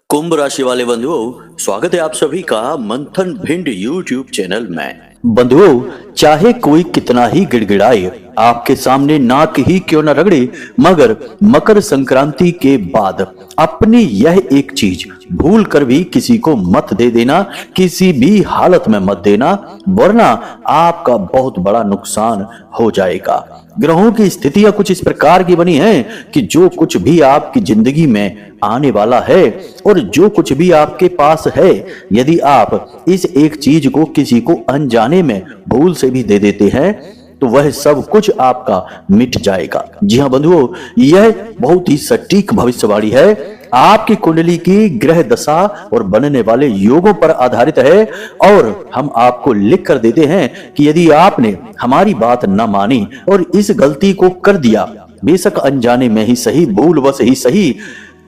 कुंभ राशि वाले बंधुओं, स्वागत है आप सभी का मंथन भिंड यूट्यूब चैनल में। बंधुओं, चाहे कोई कितना ही गिड़गिड़ाए, आपके सामने नाक ही क्यों न रगड़े, मगर मकर संक्रांति के बाद अपनी यह एक चीज भूल कर भी किसी को मत दे देना, किसी भी हालत में मत देना, वरना आपका बहुत बड़ा नुकसान हो जाएगा। ग्रहों की स्थितियां कुछ इस प्रकार की बनी हैं कि जो कुछ भी आपकी जिंदगी में आने वाला है और जो कुछ भी आपके पास है, यदि आप इस एक चीज को किसी को अनजाने में भूल से भी दे देते हैं तो वह सब कुछ आपका मिट जाएगा। जी हाँ बंधुओं, यह बहुत ही सटीक भविष्यवाणी है। आपकी कुंडली की ग्रह दशा और बनने वाले योगों पर आधारित है और हम आपको लिख कर देते हैं कि यदि आपने हमारी बात न मानी और इस गलती को कर दिया, बेशक अनजाने में ही सही, भूलवश ही सही,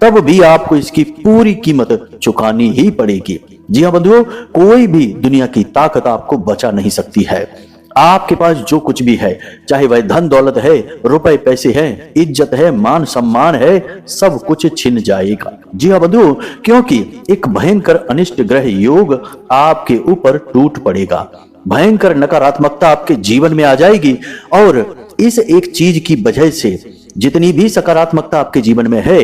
तब भी आपको इसकी पूरी कीमत चुकानी ही पड़ेगी। जी हाँ बंधुओं, कोई भी दुनिया की ताकत आपको बचा नहीं सकती है। आपके पास जो कुछ भी है, चाहे वह धन दौलत है, रुपए पैसे हैं, इज्जत है, मान सम्मान है, सब कुछ छिन जाएगा। जी हाँ बंधुओं, क्योंकि एक भयंकर अनिष्ट ग्रह योग आपके ऊपर टूट पड़ेगा। भयंकर नकारात्मकता आपके जीवन में आ जाएगी और इस एक चीज की वजह से जितनी भी सकारात्मकता आपके जीवन में है,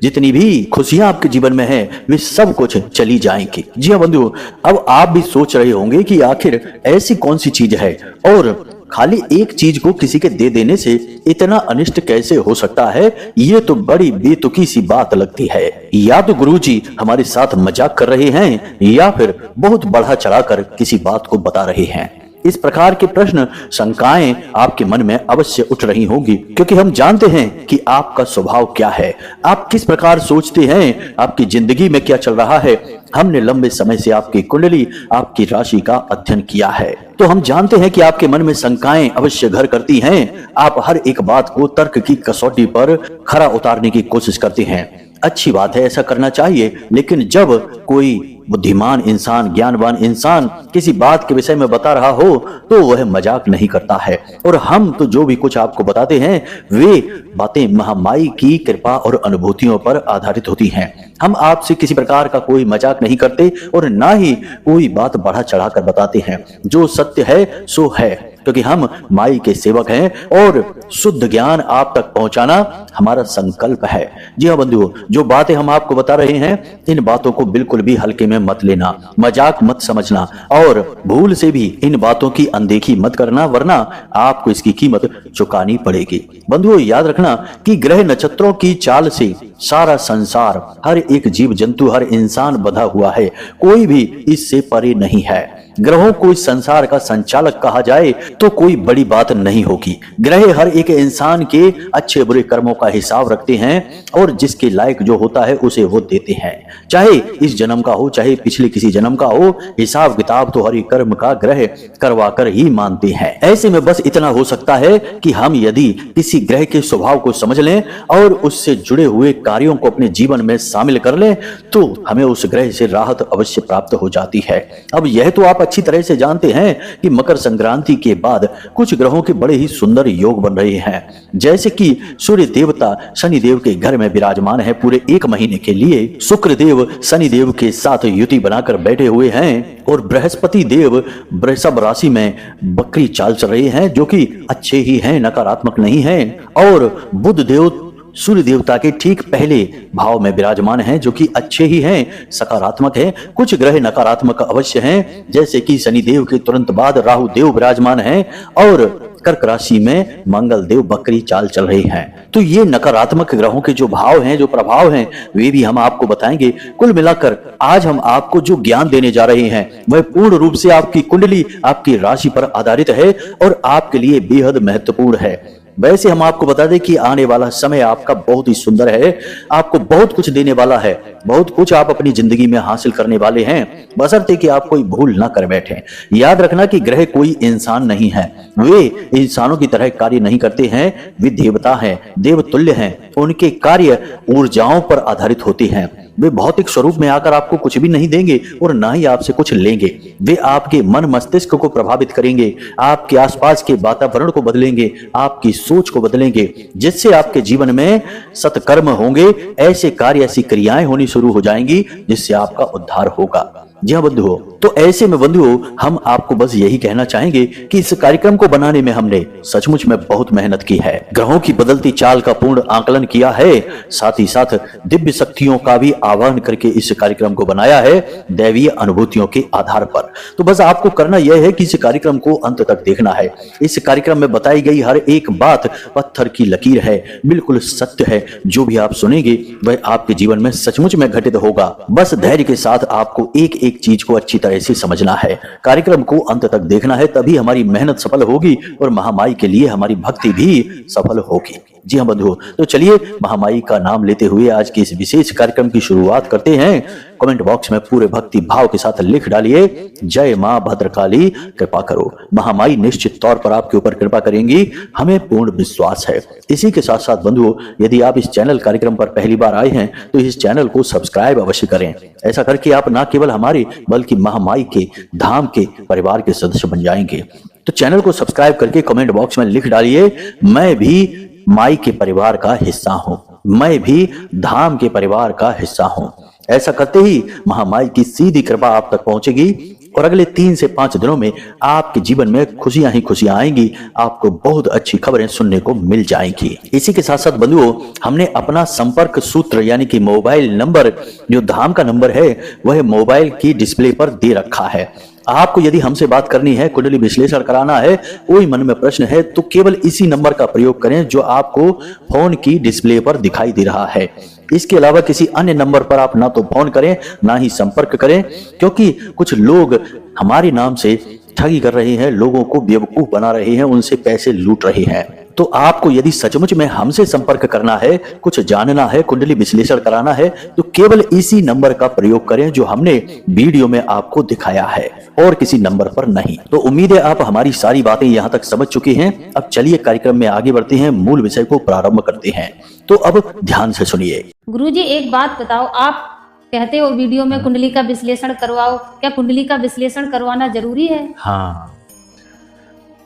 जितनी भी खुशियां आपके जीवन में है, वे सब कुछ चली जाएंगी। जी हाँ बंधुओं, अब आप भी सोच रहे होंगे कि आखिर ऐसी कौन सी चीज है और खाली एक चीज को किसी के दे देने से इतना अनिष्ट कैसे हो सकता है। ये तो बड़ी बेतुकी सी बात लगती है। या तो गुरुजी हमारे साथ मजाक कर रहे हैं या फिर बहुत बढ़ा चढ़ाकर किसी बात को बता रहे हैं। इस प्रकार के प्रश्न, शंकाएं आपके मन में अवश्य उठ रही होंगी, क्योंकि हम जानते हैं कि आपका स्वभाव क्या है, आप किस प्रकार सोचते हैं, आपकी जिंदगी में क्या चल रहा है। हमने लंबे समय से आपकी कुंडली, आपकी राशि का अध्ययन किया है, तो हम जानते हैं कि आपके मन में शंकाएं अवश्य घर करती हैं। आप हर एक बात को तर्क की कसौटी पर खरा उतारने की कोशिश करते हैं। अच्छी बात है, ऐसा करना चाहिए, लेकिन जब कोई बुद्धिमान इंसान, ज्ञानवान इंसान किसी बात के विषय में बता रहा हो तो वह मजाक नहीं करता है। और हम तो जो भी कुछ आपको बताते हैं वे बातें महामाई की कृपा और अनुभूतियों पर आधारित होती हैं। हम आपसे किसी प्रकार का कोई मजाक नहीं करते और ना ही कोई बात बढ़ा चढ़ाकर बताते हैं। जो सत्य है सो है, क्योंकि हम माई के सेवक हैं और शुद्ध ज्ञान आप तक पहुंचाना हमारा संकल्प है। जी हाँ बंधुओं, जो बातें हम आपको बता रहे हैं, इन बातों को बिल्कुल भी हल्के में मत लेना, मजाक मत समझना और भूल से भी इन बातों की अनदेखी मत करना, वरना आपको इसकी कीमत चुकानी पड़ेगी। बंधुओं, याद रखना कि ग्रह नक्षत्रों की चाल से सारा संसार, हर एक जीव जंतु, हर इंसान बंधा हुआ है, कोई भी इससे परे नहीं है। ग्रहों को इस संसार का संचालक कहा जाए तो कोई बड़ी बात नहीं होगी। ग्रह हर एक इंसान के अच्छे बुरे कर्मों का हिसाब रखते हैं और जिसके लायक जो होता है उसे वो देते हैं, चाहे इस जन्म का हो चाहे पिछले किसी जन्म का हो। हिसाब किताब तो हर एक कर्म का ग्रह करवा कर ही मानते हैं। ऐसे में बस इतना हो सकता है कि हम यदि किसी ग्रह के स्वभाव को समझ लें और उससे जुड़े हुए कार्यों को अपने जीवन में शामिल कर लें तो हमें उस ग्रह से राहत अवश्य प्राप्त हो जाती है। अब यह तो आप अच्छी तरह से जानते हैं कि मकर संक्रांति के बाद कुछ ग्रहों के बड़े ही सुंदर योग बन रहे हैं, जैसे कि सूर्य देवता शनि देव के घर में विराजमान है पूरे 1 महीने के लिए। शुक्र देव शनि देव के साथ युति बनाकर बैठे हुए हैं और बृहस्पति देव वृषभ राशि में बकरी चाल चल रहे हैं, जो कि अच्छे ही हैं, नकारात्मक नहीं हैं। और बुध देव सूर्य देवता के ठीक पहले भाव में विराजमान हैं, जो कि अच्छे ही हैं, सकारात्मक हैं। कुछ ग्रह नकारात्मक अवश्य हैं, जैसे कि शनि देव के तुरंत बाद राहु देव विराजमान हैं और कर्क राशि में मंगल देव बकरी चाल चल रहे हैं। तो ये नकारात्मक ग्रहों के जो भाव हैं, जो प्रभाव हैं, वे भी हम आपको बताएंगे। कुल मिलाकर आज हम आपको जो ज्ञान देने जा रहे हैं वह पूर्ण रूप से आपकी कुंडली, आपकी राशि पर आधारित है और आपके लिए बेहद महत्वपूर्ण है। वैसे हम आपको बता दें कि आने वाला समय आपका बहुत ही सुंदर है, आपको बहुत कुछ देने वाला है, बहुत कुछ आप अपनी जिंदगी में हासिल करने वाले हैं, बशर्ते कि आप कोई भूल ना कर बैठे। याद रखना कि ग्रह कोई इंसान नहीं है, वे इंसानों की तरह कार्य नहीं करते हैं, वे देवता हैं, देवतुल्य हैं। उनके कार्य ऊर्जाओं पर आधारित होते हैं। वे भौतिक स्वरूप में आकर आपको कुछ भी नहीं देंगे और ना ही आपसे कुछ लेंगे। वे आपके मन मस्तिष्क को प्रभावित करेंगे, आपके आसपास के वातावरण को बदलेंगे, आपकी सोच को बदलेंगे, जिससे आपके जीवन में सत्कर्म होंगे, ऐसे कार्य, ऐसी क्रियाएं होनी शुरू हो जाएंगी जिससे आपका उद्धार होगा। जी हाँ बंधुओं, तो ऐसे में बंधुओं हम आपको बस यही कहना चाहेंगे कि इस कार्यक्रम को बनाने में हमने सचमुच में बहुत मेहनत की है, ग्रहों की बदलती चाल का पूर्ण आकलन किया है, साथ ही साथ दिव्य शक्तियों का भी आह्वान करके इस कार्यक्रम को बनाया है दैवीय अनुभूतियों के आधार पर। तो बस आपको करना यह है कि इस कार्यक्रम को अंत तक देखना है। इस कार्यक्रम में बताई गई हर एक बात पत्थर की लकीर है, बिल्कुल सत्य है। जो भी आप सुनेंगे वह आपके जीवन में सचमुच में घटित होगा। बस धैर्य के साथ आपको एक एक चीज को अच्छी तरह से समझना है, कार्यक्रम को अंत तक देखना है, तभी हमारी मेहनत सफल होगी और महामाई के लिए हमारी भक्ति भी सफल होगी। जी हाँ बंधुओं, तो चलिए महामाई का नाम लेते हुए आज के इस विशेष कार्यक्रम की शुरुआत करते हैं। कमेंट बॉक्स में पूरे भक्ति भाव के साथ लिख डालिए, जय मां भद्रकाली कृपा करो। महामाई निश्चित तौर पर आपके ऊपर कृपा करेंगी, हमें पूर्ण विश्वास है। इसी के साथ साथ बंधुओं, यदि आप इस चैनल कार्यक्रम पर पहली बार आए हैं तो इस चैनल को सब्सक्राइब अवश्य करें। ऐसा करके आप न केवल हमारे बल्कि महामाई के धाम के परिवार के सदस्य बन जाएंगे। तो चैनल को सब्सक्राइब करके कमेंट बॉक्स में लिख डालिए, मैं भी माई के परिवार का हिस्सा हूं, मैं भी धाम के परिवार का हिस्सा हूं। ऐसा करते ही महामाई की सीधी कृपा आप तक पहुंचेगी और अगले 3 से 5 दिनों में आपके जीवन में खुशियां ही खुशियां आएंगी, आपको बहुत अच्छी खबरें सुनने को मिल जाएंगी। इसी के साथ साथ बंधुओं, हमने अपना संपर्क सूत्र यानी कि मोबाइल नंबर, जो धाम का नंबर है, वह मोबाइल की डिस्प्ले पर दे रखा है। आपको यदि हमसे बात करनी है, कुंडली विश्लेषण कराना है, कोई मन में प्रश्न है, तो केवल इसी नंबर का प्रयोग करें जो आपको फोन की डिस्प्ले पर दिखाई दे रहा है। इसके अलावा किसी अन्य नंबर पर आप ना तो फोन करें ना ही संपर्क करें, क्योंकि कुछ लोग हमारे नाम से ठगी कर रहे हैं, लोगों को बेवकूफ बना रहे हैं, उनसे पैसे लूट रहे हैं। तो आपको यदि सचमुच में हमसे संपर्क करना है, कुछ जानना है, कुंडली विश्लेषण कराना है, तो केवल इसी नंबर का प्रयोग करें जो हमने वीडियो में आपको दिखाया है और किसी नंबर पर नहीं। तो उम्मीद है आप हमारी सारी बातें यहाँ तक समझ चुके हैं। अब चलिए कार्यक्रम में आगे बढ़ते हैं, मूल विषय को प्रारंभ करते हैं। तो अब ध्यान से सुनिए। गुरुजी एक बात बताओ, आप कहते हो वीडियो में कुंडली का विश्लेषण करवाओ, क्या कुंडली का विश्लेषण करवाना जरूरी है? हाँ,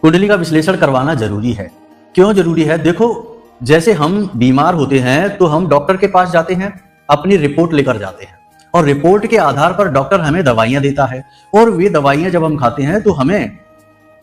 कुंडली का विश्लेषण करवाना जरूरी है। क्यों जरूरी है? देखो, जैसे हम बीमार होते हैं तो हम डॉक्टर के पास जाते हैं, अपनी रिपोर्ट लेकर जाते हैं और रिपोर्ट के आधार पर डॉक्टर हमें दवाइयां देता है और वे दवाइयां जब हम खाते हैं तो हमें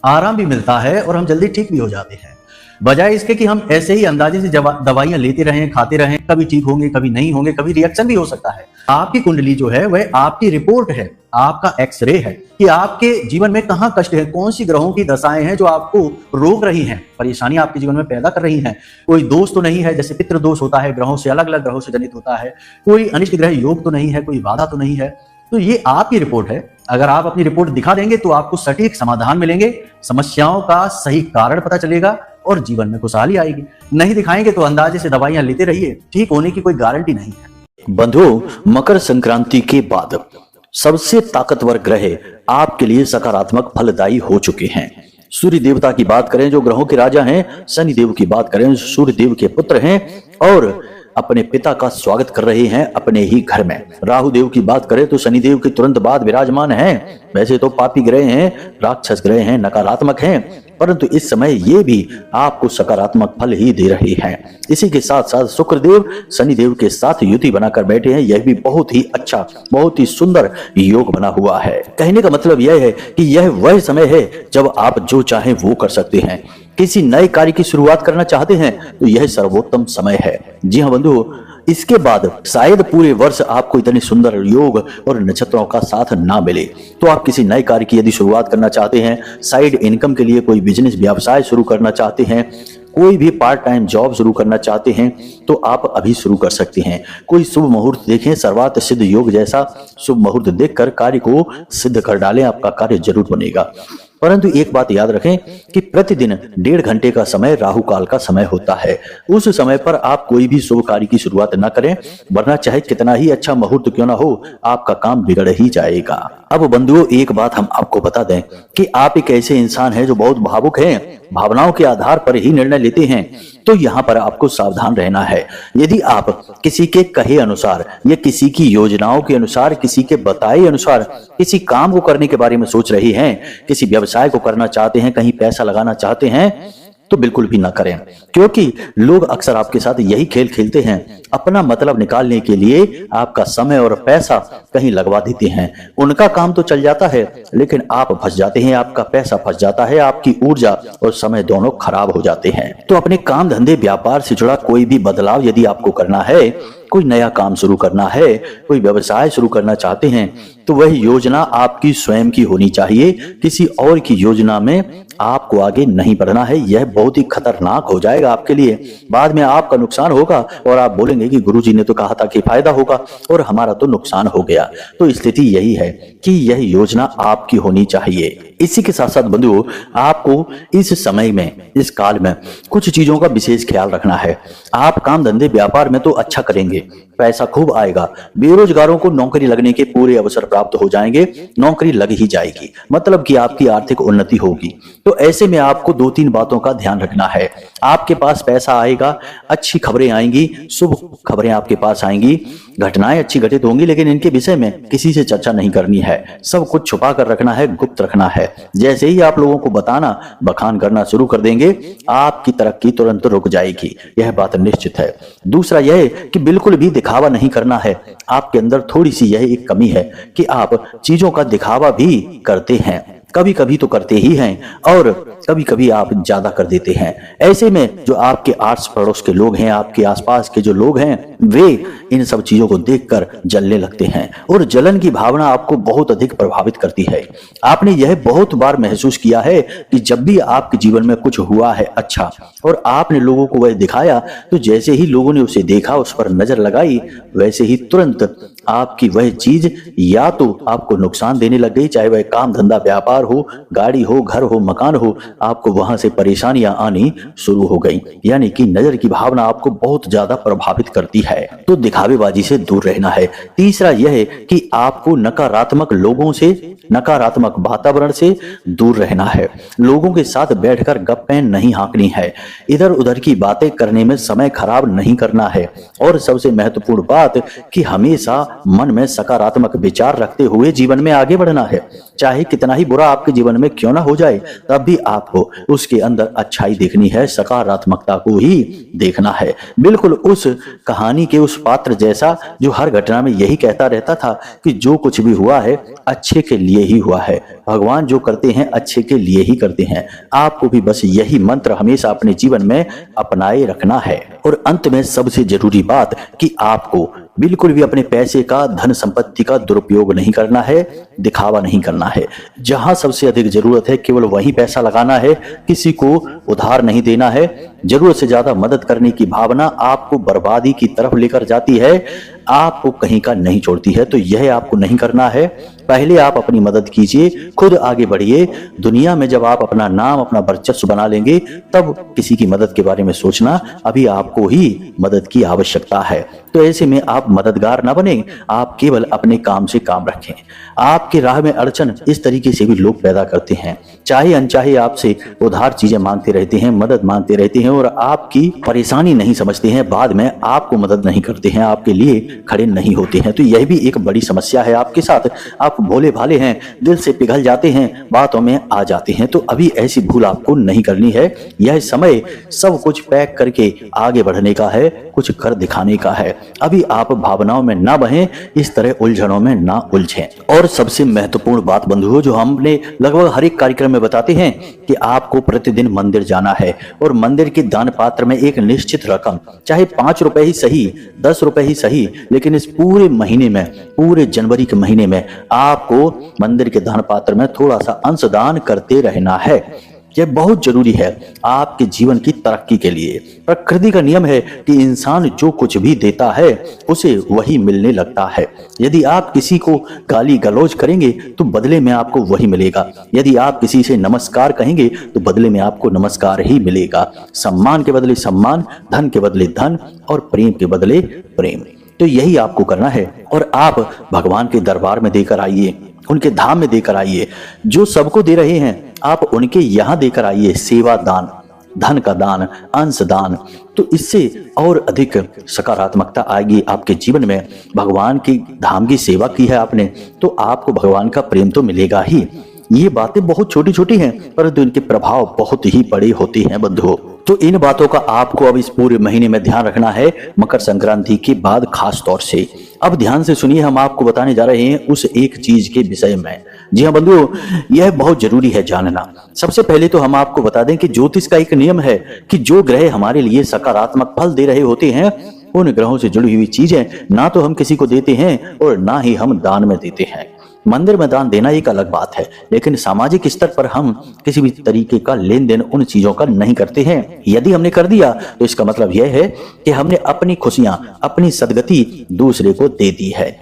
आराम भी मिलता है और हम जल्दी ठीक भी हो जाते हैं। बजाय इसके कि हम ऐसे ही अंदाजे से दवाइयां लेते रहें, खाते रहें, कभी ठीक होंगे, कभी नहीं होंगे, कभी रिएक्शन भी हो सकता है। आपकी कुंडली जो है वह आपकी रिपोर्ट है, आपका एक्सरे है कि आपके जीवन में कहाँ कष्ट है, कौन सी ग्रहों की दशाएं हैं जो आपको रोक रही हैं, परेशानी आपके जीवन में पैदा कर रही हैं। कोई दोष तो नहीं है, जैसे पितृ दोष होता है, ग्रहों से अलग अलग ग्रहों से जनित होता है। कोई अनिष्ट ग्रह योग तो नहीं है, कोई बाधा तो नहीं है। तो ये आपकी रिपोर्ट है। अगर आप अपनी रिपोर्ट दिखा देंगे तो आपको सटीक समाधान मिलेंगे, समस्याओं का सही कारण पता चलेगा और जीवन में खुशहाली आएगी। नहीं दिखाएंगे तो अंदाजे से दवाइयां लेते रहिए, ठीक होने की कोई गारंटी नहीं है। बंधुओं, मकर संक्रांति के बाद सबसे ताकतवर ग्रह आपके लिए सकारात्मक फलदायी हो चुके हैं। सूर्य देवता की बात करें जो ग्रहों के राजा हैं, शनि देव की बात करें सूर्य देव के पुत्र हैं और अपने पिता का स्वागत कर रहे हैं अपने ही घर में। राहु देव की बात करें तो शनि देव के तुरंत बाद विराजमान हैं। वैसे तो पापी ग्रह हैं, राक्षस ग्रह हैं, नकारात्मक हैं, परंतु इस समय ये भी आपको सकारात्मक फल ही दे रहे हैं। इसी के साथ साथ शुक्र देव शनि देव के साथ युति बनाकर बैठे हैं। यह भी बहुत ही अच्छा, बहुत ही सुंदर योग बना हुआ है। कहने का मतलब यह है कि यह वह समय है जब आप जो चाहें वो कर सकते हैं। किसी नए कार्य की शुरुआत करना चाहते हैं तो यह सर्वोत्तम समय है। जी हाँ बंधुओं, इसके बाद शायद पूरे वर्ष आपको इतने सुंदर योग और नक्षत्रों का साथ ना मिले। तो आप किसी नए कार्य की यदि शुरुआत करना चाहते हैं, साइड इनकम के लिए कोई बिजनेस व्यवसाय शुरू करना चाहते हैं, कोई भी पार्ट टाइम जॉब शुरू करना चाहते हैं, तो आप अभी शुरू कर सकते हैं। कोई शुभ मुहूर्त देखें, सर्वार्थ सिद्ध योग जैसा शुभ मुहूर्त देखकर कार्य को सिद्ध कर डालें, आपका कार्य जरूर बनेगा। परंतु एक बात याद रखें कि प्रतिदिन 1.5 घंटे का समय राहु काल का समय होता है। उस समय पर आप कोई भी शुभ कार्य की शुरुआत न करें, वरना चाहे कितना ही अच्छा मुहूर्त क्यों ना हो, आपका काम बिगड़ ही जाएगा। अब बंधुओं एक बात हम आपको बता दें कि आप एक ऐसे इंसान हैं जो बहुत भावुक हैं, भावनाओं के आधार पर ही निर्णय लेते हैं, तो यहाँ पर आपको सावधान रहना है। यदि आप किसी के कहे अनुसार या किसी की योजनाओं के अनुसार, किसी के बताए अनुसार किसी काम को करने के बारे में सोच रहे हैं, किसी व्यवसाय को करना चाहते हैं, कहीं पैसा लगाना चाहते हैं, तो बिल्कुल भी ना करें, क्योंकि लोग अक्सर आपके साथ यही खेल खेलते हैं। अपना मतलब निकालने के लिए आपका समय और पैसा कहीं लगवा देते हैं। उनका काम तो चल जाता है, लेकिन आप फंस जाते हैं, आपका पैसा फंस जाता है, आपकी ऊर्जा और समय दोनों खराब हो जाते हैं। तो अपने काम धंधे व्यापार से जुड़ा कोई भी बदलाव यदि आपको करना है, कोई नया काम शुरू करना है, कोई व्यवसाय शुरू करना चाहते हैं, तो वह योजना आपकी स्वयं की होनी चाहिए। किसी और की योजना में आपको आगे नहीं बढ़ना है। यह बहुत ही खतरनाक हो जाएगा आपके लिए। बाद में आपका नुकसान होगा और आप बोलेंगे कि गुरुजी ने तो कहा था कि फायदा होगा और हमारा तो नुकसान हो गया। तो स्थिति यही है कि यह योजना आपकी होनी चाहिए। इसी के साथ साथ बंधुओं, आपको इस समय में, इस काल में कुछ चीजों का विशेष ख्याल रखना है। आप काम धंधे व्यापार में तो अच्छा करेंगे, पैसा खूब आएगा, बेरोजगारों को नौकरी लगने के पूरे अवसर प्राप्त हो जाएंगे, नौकरी लग ही जाएगी, मतलब कि आपकी आर्थिक उन्नति होगी। तो ऐसे में आपको 2-3 बातों का ध्यान रखना है। आपके पास पैसा आएगा, अच्छी खबरें आएंगी, शुभ खबरें आपके पास आएंगी, घटनाएं अच्छी घटित होंगी, लेकिन इनके विषय में किसी से चर्चा नहीं करनी है। सब कुछ छुपा कर रखना है, गुप्त रखना है। जैसे ही आप लोगों को बताना, बखान करना शुरू कर देंगे, आपकी तरक्की तुरंत रुक जाएगी। यह बात निश्चित है। दूसरा यह कि बिल्कुल भी दिखावा नहीं करना है। आपके अंदर थोड़ी सी यह एक कमी है कि आप चीजों का दिखावा भी करते हैं, कभी कभी तो करते ही हैं और कभी कभी आप ज्यादा कर देते हैं। ऐसे में जो आपके आस पड़ोस के लोग हैं, आपके आसपास के जो लोग हैं, वे इन सब चीजों को देखकर जलने लगते हैं और जलन की भावना आपको बहुत अधिक प्रभावित करती है। आपने यह बहुत बार महसूस किया है कि जब भी आपके जीवन में कुछ हुआ है अच्छा और आपने लोगों को वह दिखाया, तो जैसे ही लोगों ने उसे देखा, उस पर नजर लगाई, वैसे ही तुरंत आपकी वह चीज या तो आपको नुकसान देने लग गई, चाहे वह काम धंधा व्यापार हो, गाड़ी हो, घर हो, मकान हो, आपको वहां से परेशानियां आनी शुरू हो गई। यानी कि नजर की भावना आपको बहुत ज्यादा प्रभावित करती है। तो दिखावेबाजी से दूर रहना है। तीसरा यह है कि आपको नकारात्मक लोगों से, नकारात्मक वातावरण से दूर रहना है। लोगों के साथ बैठकर गप्पें नहीं हाँकनी है, इधर उधर की बातें करने में समय खराब नहीं करना है। और सबसे महत्वपूर्ण बात कि हमेशा मन में सकारात्मक विचार रखते हुए जीवन में आगे बढ़ना है। चाहे कितना ही बुरा आपके जीवन में क्यों ना हो जाए, तब भी आपको उसके अंदर अच्छाई देखनी है, सकारात्मकता को ही देखना है। बिल्कुल उस कहानी के उस पात्र जैसा जो हर घटना में यही कहता रहता था कि जो कुछ भी हुआ है अच्छे के लिए ही हुआ है, भगवान जो करते हैं अच्छे के लिए ही करते हैं। आपको भी बस यही मंत्र हमेशा अपने जीवन में अपनाए रखना है। और अंत में सबसे जरूरी बात कि आपको बिल्कुल भी अपने पैसे का, धन संपत्ति का दुरुपयोग नहीं करना है, दिखावा नहीं करना है। जहां सबसे अधिक जरूरत है केवल वहीं पैसा लगाना है, किसी को उधार नहीं देना है। जरूरत से ज्यादा मदद करने की भावना आपको बर्बादी की तरफ लेकर जाती है, आपको कहीं का नहीं छोड़ती है। तो यह आपको नहीं करना है। पहले आप अपनी मदद कीजिए, खुद आगे बढ़िए। दुनिया में जब आप अपना नाम, अपना वर्चस्व बना लेंगे, तब किसी की मदद के बारे में सोचना। अभी आपको ही मदद की आवश्यकता है। तो ऐसे में आप मददगार ना बने, आप केवल अपने काम से काम रखें। आपके राह में अड़चन इस तरीके से भी लोग पैदा करते हैं, चाहे अनचाहे आपसे उधार चीजें मांगते रहते हैं, मदद मांगते रहते हैं और आपकी परेशानी नहीं समझते हैं। बाद में आपको मदद नहीं करते हैं, आपके लिए खड़े नहीं होते हैं। तो यह भी एक बड़ी समस्या है आपके साथ। आप भोले भाले हैं, दिल से पिघल जाते हैं, बातों में आ जाते हैं। तो अभी ऐसी भूल आपको नहीं करनी है। यह समय सब कुछ पैक करके आगे बढ़ने का है, कुछ कर दिखाने का है। अभी आप भावनाओं में ना बहें, इस तरह उलझनों में ना उलझें। और सबसे महत्वपूर्ण बात बंधुओं, जो हमने लगभग हर एक कार्यक्रम में बताते हैं कि आपको प्रतिदिन मंदिर जाना है और मंदिर के दान पात्र में एक निश्चित रकम, चाहे 5 रुपए ही सही, 10 रुपए ही सही, लेकिन इस पूरे महीने में, पूरे जनवरी के महीने में आपको मंदिर के दान पात्र में थोड़ा सा अंशदान करते रहना है। यह बहुत जरूरी है आपके जीवन की तरक्की के लिए। प्रकृति का नियम है कि इंसान जो कुछ भी देता है उसे वही मिलने लगता है। यदि आप किसी को गाली गलौज करेंगे तो बदले में आपको वही मिलेगा। यदि आप किसी से नमस्कार कहेंगे तो बदले में आपको नमस्कार ही मिलेगा। सम्मान के बदले सम्मान, धन के बदले धन और प्रेम के बदले प्रेम। तो यही आपको करना है और आप भगवान के दरबार में देकर आइए। उनके धाम में देकर आइए। जो सबको दे रहे हैं आप उनके यहाँ देकर आइए। सेवा दान, धन का दान, अंश दान, तो इससे और अधिक सकारात्मकता आएगी आपके जीवन में। भगवान की धाम की सेवा की है आपने तो आपको भगवान का प्रेम तो मिलेगा ही। ये बातें बहुत छोटी छोटी हैं परंतु इनके प्रभाव बहुत ही बड़े होते हैं बंधुओं। तो इन बातों का आपको अब इस पूरे महीने में ध्यान रखना है, मकर संक्रांति के बाद खास तौर से। अब ध्यान से सुनिए, हम आपको बताने जा रहे हैं उस एक चीज के विषय में। जी हाँ बंधुओं, यह बहुत जरूरी है जानना। सबसे पहले तो हम आपको बता दें कि ज्योतिष का एक नियम है कि जो ग्रह हमारे लिए सकारात्मक फल दे रहे होते हैं उन ग्रहों से जुड़ी हुई चीजें ना तो हम किसी को देते हैं और ना ही हम दान में देते हैं। मंदिर में दान देना एक अलग बात है, लेकिन सामाजिक स्तर पर हम किसी भी तरीके का लेन देन उन चीजों का नहीं करते हैं। यदि हमने कर दिया तो इसका मतलब यह है कि हमने अपनी खुशियां, अपनी सदगति दूसरे को दे दी है।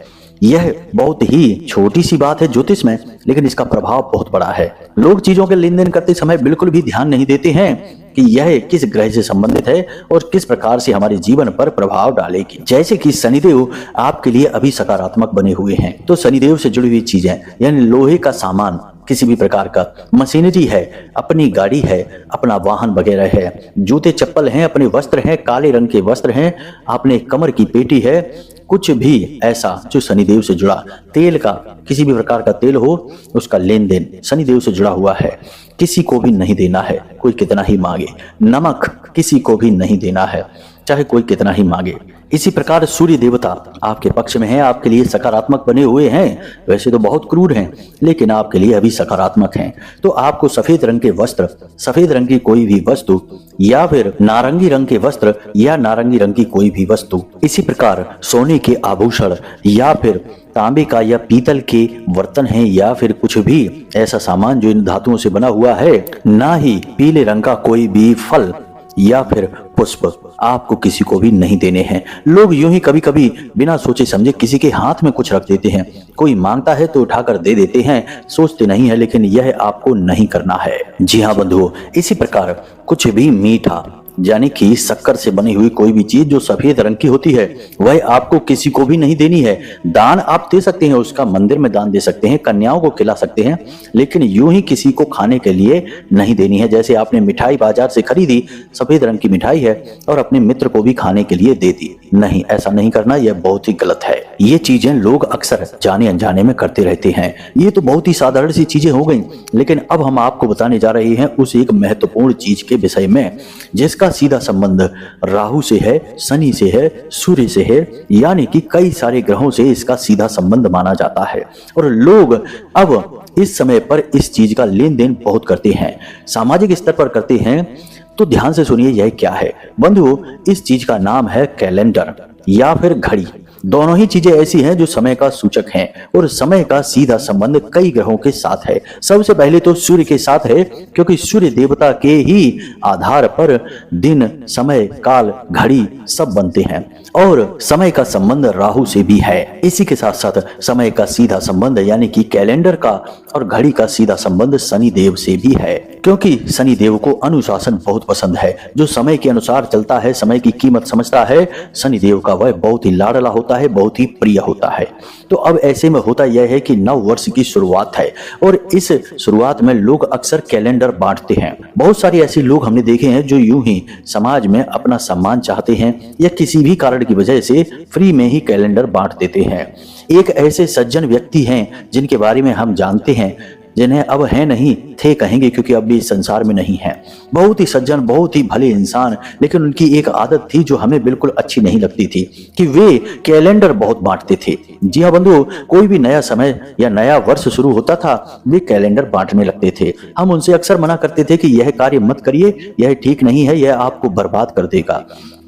यह बहुत ही छोटी सी बात है ज्योतिष में, लेकिन इसका प्रभाव बहुत बड़ा है। लोग चीजों के लेन देन करते समय बिल्कुल भी ध्यान नहीं देते हैं कि यह किस ग्रह से संबंधित है और किस प्रकार से हमारे जीवन पर प्रभाव डालेगी। जैसे कि शनिदेव आपके लिए अभी सकारात्मक बने हुए हैं, तो शनिदेव से जुड़ी हुई चीजें यानी लोहे का सामान, किसी भी प्रकार का मशीनरी है, अपनी गाड़ी है, अपना वाहन वगैरह है, जूते चप्पल हैं, अपने वस्त्र हैं, काले रंग के वस्त्र हैं, आपने कमर की पेटी है, कुछ भी ऐसा जो शनिदेव से जुड़ा, तेल का किसी भी प्रकार का तेल हो उसका लेन देन शनिदेव से जुड़ा हुआ है, किसी को भी नहीं देना है कोई कितना ही मांगे। नमक किसी को भी नहीं देना है चाहे कोई कितना ही मांगे। इसी प्रकार सूर्य देवता आपके पक्ष में हैं, आपके लिए सकारात्मक बने हुए हैं। वैसे तो बहुत क्रूर हैं लेकिन आपके लिए अभी सकारात्मक हैं। तो आपको सफेद रंग के वस्त्र, सफेद रंग की कोई भी वस्तु या फिर नारंगी रंग के वस्त्र या नारंगी रंग की कोई भी वस्तु, इसी प्रकार सोने के आभूषण या फिर तांबे का या पीतल के बर्तन हैं या फिर कुछ भी ऐसा सामान जो इन धातुओं से बना हुआ है, ना ही पीले रंग का कोई भी फल या फिर पुष्प आपको किसी को भी नहीं देने हैं। लोग यूं ही कभी कभी बिना सोचे समझे किसी के हाथ में कुछ रख देते हैं, कोई मांगता है तो उठाकर दे देते हैं, सोचते नहीं है, लेकिन यह आपको नहीं करना है। जी हाँ बंधुओं, इसी प्रकार कुछ भी मीठा यानी कि शक्कर से बनी हुई कोई भी चीज जो सफेद रंग की होती है वह आपको किसी को भी नहीं देनी है। दान आप दे सकते हैं, उसका मंदिर में दान दे सकते हैं, कन्याओं को खिला सकते हैं, लेकिन यूं ही किसी को खाने के लिए नहीं देनी है। जैसे आपने मिठाई बाजार से खरीदी, सफेद रंग की मिठाई है और अपने मित्र को भी खाने के लिए दे दी, नहीं, ऐसा नहीं करना, यह बहुत ही गलत है। ये चीजें लोग अक्सर जाने अनजाने में करते रहते हैं। ये तो बहुत ही साधारण सी चीजें हो गई, लेकिन अब हम आपको बताने जा रहे हैं उस एक महत्वपूर्ण चीज के विषय में जिसका सीधा संबंध राहु से है, शनि से है, सूर्य से है, यानी कि कई सारे ग्रहों से इसका सीधा संबंध माना जाता है। और लोग अब इस समय पर इस चीज का लेन देन बहुत करते हैं, सामाजिक स्तर पर करते हैं। तो ध्यान से सुनिए यह क्या है बंधुओं, इस चीज का नाम है कैलेंडर या फिर घड़ी। दोनों ही चीजें ऐसी हैं जो समय का सूचक हैं और समय का सीधा संबंध कई ग्रहों के साथ है। सबसे पहले तो सूर्य के साथ है, क्योंकि सूर्य देवता के ही आधार पर दिन, समय, काल, घड़ी सब बनते हैं और समय का संबंध राहु से भी है। इसी के साथ साथ समय का सीधा संबंध यानी कि कैलेंडर का और घड़ी का सीधा संबंध शनि देव से भी है, क्योंकि शनि देव को अनुशासन बहुत पसंद है। जो समय के अनुसार चलता है, समय की कीमत समझता है, शनि देव का वह बहुत ही लाडला होता है, बहुत ही प्रिय होता है। तो अब ऐसे में होता यह है कि नव वर्ष की शुरुआत है और इस शुरुआत में लोग अक्सर कैलेंडर बांटते हैं। बहुत सारे ऐसे लोग हमने देखे हैं जो यूं ही समाज में अपना सम्मान चाहते हैं या किसी भी कारण की वजह से फ्री में ही कैलेंडर बांट देते हैं। एक ऐसे सज्जन व्यक्ति हैं जिनके बारे में हम जानते हैं, जिन्हें अब है नहीं, थे कहेंगे क्योंकि अब भी इस संसार में नहीं है। बहुत ही सज्जन, बहुत ही भले इंसान, लेकिन उनकी एक आदत थी जो हमें बिल्कुल अच्छी नहीं लगती थी कि वे कैलेंडर बहुत बांटते थे। जी हाँ बंधु, कोई भी नया समय या नया वर्ष शुरू होता था वे कैलेंडर बांटने लगते थे। हम उनसे अक्सर मना करते थे कि यह कार्य मत करिए, यह ठीक नहीं है, यह आपको बर्बाद कर देगा।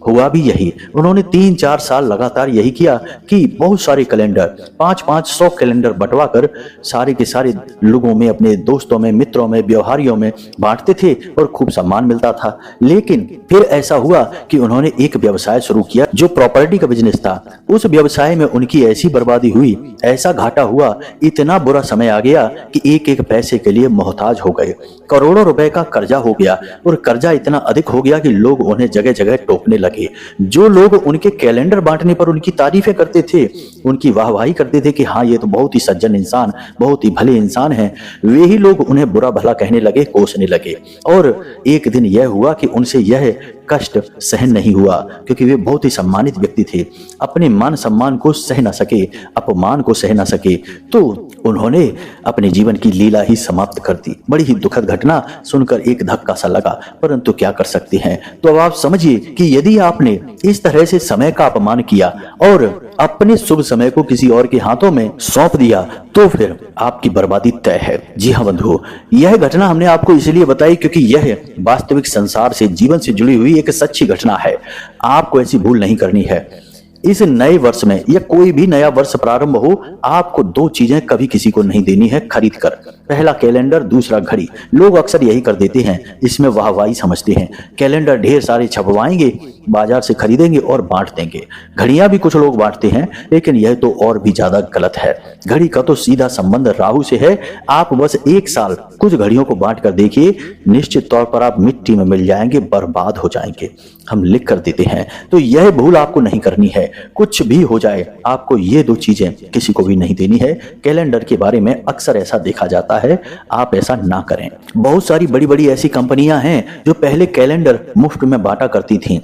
हुआ भी यही। उन्होंने 3-4 साल लगातार यही किया कि बहुत सारे कैलेंडर, 500 कैलेंडर बंटवा कर सारे के सारे लोगों में, अपने दोस्तों में, मित्रों में, व्यवहारियों में बांटते थे और खूब सम्मान मिलता था। लेकिन फिर ऐसा हुआ कि उन्होंने एक व्यवसाय शुरू किया जो प्रॉपर्टी का बिजनेस था। उस व्यवसाय में उनकी ऐसी बर्बादी हुई, ऐसा घाटा हुआ, इतना बुरा समय आ गया कि एक एक पैसे के लिए मोहताज हो गए। करोड़ों रुपए का कर्जा हो गया और कर्जा इतना अधिक हो गया कि लोग उन्हें जगह जगह टोकने लगे। लगे। जो लोग उनके कैलेंडर बांटने पर उनकी तारीफें करते थे, उनकी वाहवाही करते थे कि हाँ ये तो बहुत ही सज्जन इंसान, बहुत ही भले इंसान हैं, वे ही लोग उन्हें बुरा भला कहने लगे, कोसने लगे। और एक दिन यह हुआ कि उनसे यह कष्ट सहन नहीं हुआ, क्योंकि वे बहुत ही सम्मानित व्यक्ति थे, अपने मान सम्मान को सह न सके, अपमान को सह न सके, तो उन्होंने अपने जीवन की लीला ही समाप्त कर दी। बड़ी ही दुखद घटना सुनकर एक धक्का सा लगा, परंतु क्या कर सकते हैं। तो अब आप समझिए कि यदि आपने इस तरह से समय का अपमान किया और अपने शुभ समय को किसी और के हाथों में सौंप दिया, तो फिर आपकी बर्बादी तय है। जी हाँ बंधुओं, यह घटना हमने आपको इसलिए बताई क्योंकि यह वास्तविक संसार से, जीवन से जुड़ी हुई एक सच्ची घटना है। आपको ऐसी भूल नहीं करनी है। इस नए वर्ष में या कोई भी नया वर्ष प्रारंभ हो, आपको दो चीजें कभी किसी को नहीं देनी है खरीद कर। पहला कैलेंडर, दूसरा घड़ी। लोग अक्सर यही कर देते हैं, इसमें वाहवाही समझते हैं। कैलेंडर ढेर सारे छपवाएंगे, बाजार से खरीदेंगे और बांट देंगे। घड़ियां भी कुछ लोग बांटते हैं, लेकिन यह तो और भी ज्यादा गलत है। घड़ी का तो सीधा संबंध राहु से है। आप बस एक साल कुछ घड़ियों को बांट कर देखिए, निश्चित तौर पर आप मिट्टी में मिल जाएंगे, बर्बाद हो जाएंगे। हम लिख कर देते हैं, तो यह भूल आपको नहीं करनी है। कुछ भी हो जाए, आपको ये दो चीजें किसी को भी नहीं देनी है। कैलेंडर के बारे में अक्सर ऐसा देखा जाता है, आप ऐसा ना करें। बहुत सारी बड़ी बड़ी ऐसी कंपनियां हैं जो पहले कैलेंडर मुफ्त में बांटा करती थीं।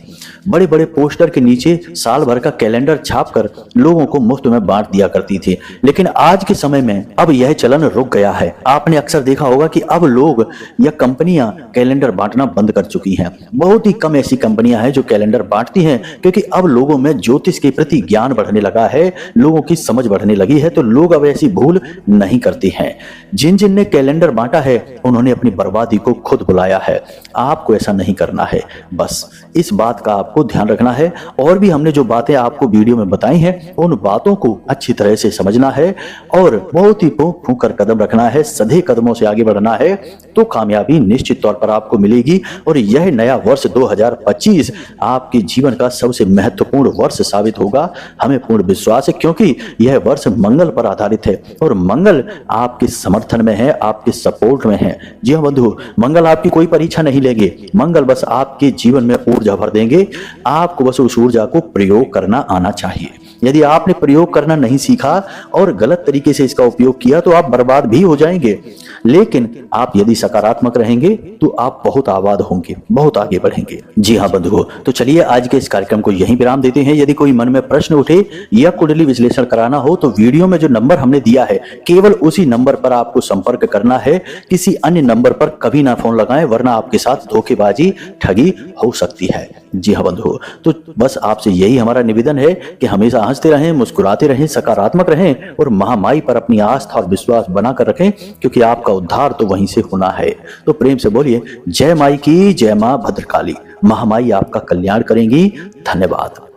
बड़े बड़े पोस्टर के नीचे साल भर का कैलेंडर छापकर लोगों को मुफ्त में बांट दिया करती थी। लेकिन आज के समय में अब यह चलन रुक गया है। आपने अक्सर देखा होगा कि अब लोग या कंपनियां कैलेंडर बांटना बंद कर चुकी हैं। बहुत ही कम ऐसी कंपनियां हैं जो कैलेंडर बांटती हैं, क्योंकि अब लोगों में ज्योतिष के प्रति ज्ञान बढ़ने लगा है, लोगों की समझ बढ़ने लगी है, तो लोग अब ऐसी भूल नहीं करते हैं। जिन जिन ने कैलेंडर बांटा है, उन्होंने अपनी बर्बादी को खुद बुलाया है। आपको ऐसा नहीं करना है। बस इस बात का आपको ध्यान रखना है। और भी हमने जो बातें आपको वीडियो में बताई हैं, उन बातों को अच्छी तरह से समझना है और बहुत ही फूंक फूंक कर कदम रखना है। सधे कदमों से आगे बढ़ना है, तो कामयाबी निश्चित तौर पर आपको मिलेगी। और यह नया वर्ष 2025 आपके जीवन का सबसे महत्वपूर्ण वर्ष साबित होगा। हमें पूर्ण विश्वास है, क्योंकि यह वर्ष मंगल पर आधारित है और मंगल आपके समर्थन में है, आपके सपोर्ट में है। जी हाँ बंधु, मंगल आपकी कोई परीक्षा नहीं लेंगे। मंगल बस आपके जीवन में ऊर्जा भर देंगे। आपको बस उस ऊर्जा को प्रयोग करना आना चाहिए। यदि आपने प्रयोग करना नहीं सीखा और गलत तरीके से इसका उपयोग किया, तो आप बर्बाद भी हो जाएंगे। लेकिन आप यदि सकारात्मक रहेंगे, तो आप बहुत आबाद होंगे, बहुत आगे बढ़ेंगे। जी हाँ बंधुओं, तो चलिए आज के इस कार्यक्रम को यहीं विराम देते हैं। यदि कोई मन में प्रश्न उठे या कुंडली विश्लेषण कराना हो, तो वीडियो में जो नंबर हमने दिया है, केवल उसी नंबर पर आपको संपर्क करना है। किसी अन्य नंबर पर कभी ना फोन लगाएं, वरना आपके साथ धोखेबाजी, ठगी हो सकती है। जी हाँ बंधुओं, तो बस आपसे यही हमारा निवेदन है कि हमेशा हंसते रहें, मुस्कुराते रहें, सकारात्मक रहें और महामाई पर अपनी आस्था और विश्वास बनाकर रखें, क्योंकि आपका उद्धार तो वहीं से होना है। तो प्रेम से बोलिए जय माई की, जय मां भद्रकाली। महामाई आपका कल्याण करेंगी। धन्यवाद।